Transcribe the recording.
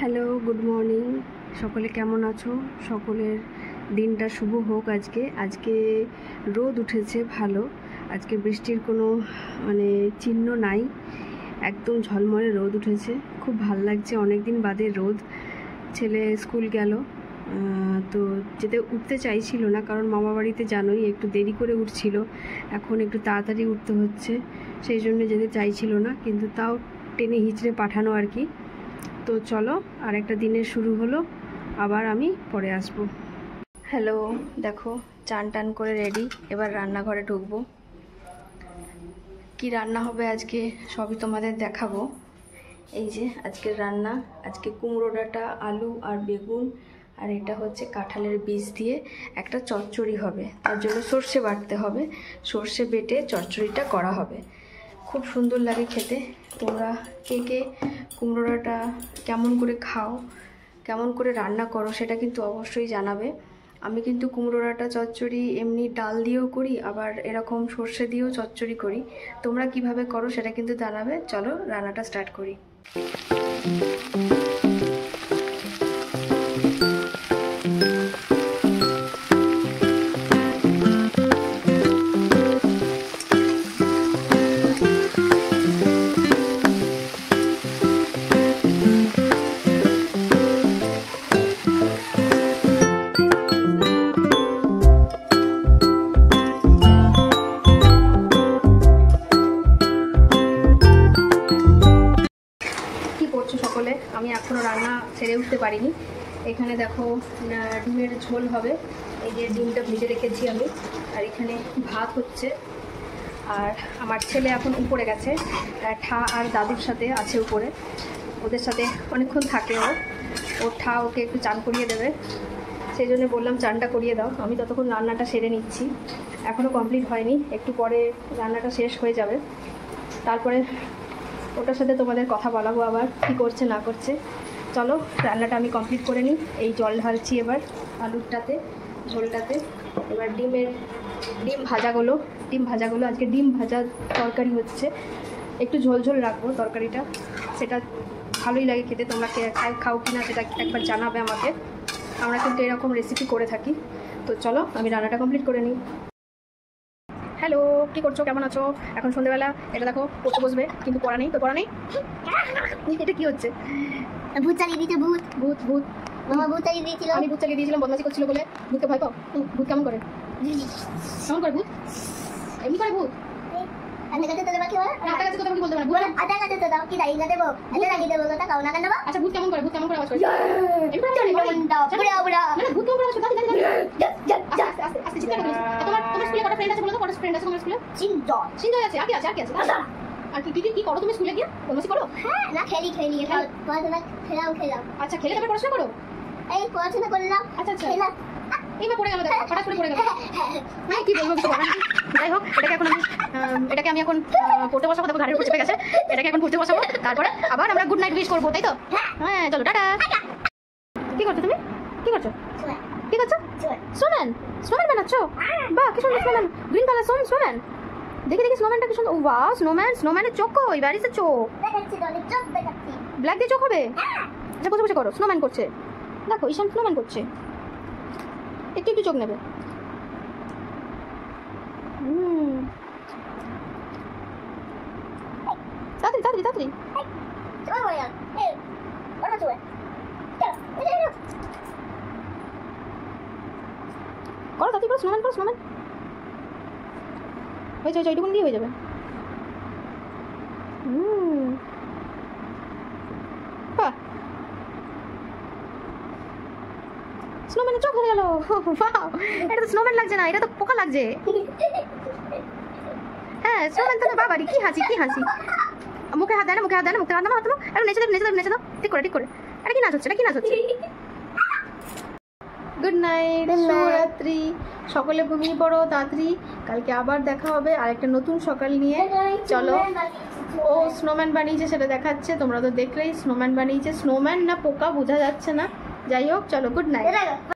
Hello, good morning. সকলে কেমন আছো? সকলের দিনটা শুভ হোক। আজকে রোদ উঠেছে ভালো। আজকে বৃষ্টির কোনো চিহ্ন নাই, একদম ঝলমলে রোদ উঠেছে, খুব ভাল লাগছে। অনেক দিন বাদে রোদ। ছেলে স্কুল গেল, তো উঠতে চাইছিল না, কারণ মামা বাড়িতে জানোই একটু দেরি করে উঠছিল, এখন একটু তাড়াতাড়ি উঠতে হচ্ছে, সেই জন্য যেতে চাইছিল না, কিন্তু তাও টেনে হিচড়ে পাঠানো আর কি। তো চলো, আর একটা দিনের শুরু হলো, আবার আমি পরে আসবো। হ্যালো, দেখো চান টান করে রেডি, এবার রান্নাঘরে ঢুকবো। কি রান্না হবে আজকে সবই তোমাদের দেখাবো। এই যে আজকের রান্না, আজকে কুমড়ো ডাঁটা, আলু আর বেগুন, আর এটা হচ্ছে কাঁঠালের বীজ দিয়ে একটা চচ্চড়ি হবে। তার জন্য সর্ষে বাটতে হবে, সর্ষে বেটে চচ্চড়িটা করা হবে। খুব সুন্দর লাগে খেতে। তোমরা কে কে কুমড়ো ডাঁটা কেমন করে খাও, কেমন করে রান্না করো, সেটা কিন্তু অবশ্যই জানাবে। আমি কিন্তু কুমড়ো ডাঁটা চচ্চড়ি এমনি ডাল দিয়েও করি, আবার এরকম সর্ষে দিয়েও চচ্চড়ি করি। তোমরা কিভাবে করো সেটা কিন্তু জানাবে। চলো রান্নাটা স্টার্ট করি। সকলে, আমি এখনও রান্না ছেড়ে উঠতে পারিনি। এখানে দেখো ডিমের ঝোল হবে, এই যে ডিমটা ভেজে রেখেছি আমি, আর এখানে ভাত হচ্ছে। আর আমার ছেলে এখন উপরে গেছে, ঠা আর দাদুর সাথে আছে উপরে, ওদের সাথে অনেকক্ষণ থাকে ওর ঠা ওকে একটু চান করিয়ে দেবে, সেই জন্য বললাম চানটা করিয়ে দাও। আমি ততক্ষণ রান্নাটা সেরে নিচ্ছি, এখনও কমপ্লিট হয়নি, একটু পরে রান্নাটা শেষ হয়ে যাবে, তারপরে ওটার সাথে তোমাদের কথা বলাবো আবার কী করছে না করছে। চলো রান্নাটা আমি কমপ্লিট করে নিই। এই জল ঢালছি এবার আলুরটাতে, ঝোলটাতে। এবার ডিম ভাজাগুলো আজকে ডিম ভাজা তরকারি হচ্ছে, একটু ঝোল ঝোল রাখবো তরকারিটা, সেটা ভালোই লাগে খেতে। তোমরা খাও কি না সেটা একবার জানাবে আমাকে, আমরা কিন্তু এরকম রেসিপি করে থাকি। তো চলো আমি রান্নাটা কমপ্লিট করে নিই। হ্যালো, কী করছো, কেমন আছো? এখন সন্ধ্যেবেলা এটা দেখো পড়তে বসবে, কিন্তু পড়া নেই। তো পড়া নেই, এটা কি হচ্ছে? ভূত চালিয়ে দিয়েছে, ভূত ভূত ভূত মামা ভূত চালিয়ে দিয়েছিল। আমি ভূত চালিয়ে দিয়েছিলাম, বদমাশি করছিল বলে। ভূতকে ভয় পাও? ভূত কেমন করে? কেমন করে ভূত? এমনি করে ভূত? আচ্ছা ভূত কেমন করে আওয়াজ করে? আস্তে চিৎকার করে। তোমার স্কুলে কটা ফ্রেন্ড আছে বলো তো? কটা ফ্রেন্ড আছে তোমার স্কুলে? চিন্তা আছে। আর কি আছে? আর কি করো তুমি স্কুলে গিয়ে? বদমাশি করো? হ্যাঁ, না খেলি পড়াশোনা খেলাম। আচ্ছা, খেলে তারপরে পড়াশোনা করো? এই পড়াশোনা করলাম। আচ্ছা খেলা এইবার পড়ে গেল, দেখো হঠাৎ করে পড়ে গেল। হ্যাঁ, কি বলবো কিছু বলার নেই। যাই হোক, এটাকে আমি এখন পড়তে বসাবো। দেখো ঘাড়ের উপর চেপে গেছে, এটাকে এখন পড়তে বসাবো, তারপরে আবার আমরা গুড নাইট উইশ করবো, তাই তো? হ্যাঁ চলো, টাটা। কি করছো তুমি? কি করছো? স্নোম্যান বানাচ্ছো? বাহ, কি সুন্দর স্নোম্যান, গ্রিন কালার স্নোম্যান। দেখি স্নোম্যানটা কি সুন্দর। ওয়াও, স্নোম্যানের চোখ কই? বাড়ি সে চোখ দেখাচ্ছি। ব্ল্যাক দিয়ে চোখ হবে? আচ্ছা, বসে করো। স্নোম্যান করছে, দেখো ঈশান স্নোম্যান করছে। একটু চোখ নেবে। তাড়াতাড়ি করো, তাড়াতাড়ি করো, স্নোম্যান হয়েছে, ওইটুকুন দিয়ে হয়ে যাবে। স্নোম্যানের চোখ হয়ে গেল। এটা তো স্নোম্যান লাগছে না, এটা তো পোকা লাগছে। হ্যাঁ, স্নোম্যান তো বাবারি। কি হাসি! মুখে হাত দেয় না, মুখে হাত দাও। একটু নেচে দাও। ঠিক করে। এটা কি নাচ হচ্ছে? গুড নাইট, শুভরাত্রি। সকলে ঘুমিয়ে পড়ো তাড়াতাড়ি, কালকে আবার দেখা হবে আরেকটা নতুন সকাল নিয়ে। চলো, ও স্নোম্যান বানিয়েছে সেটা দেখাচ্ছে, তোমরা তো দেখলেই। স্নোম্যান বানিয়েছে, স্নোম্যান না পোকা বোঝা যাচ্ছে না। যাই হোক, চলো, গুড নাইট।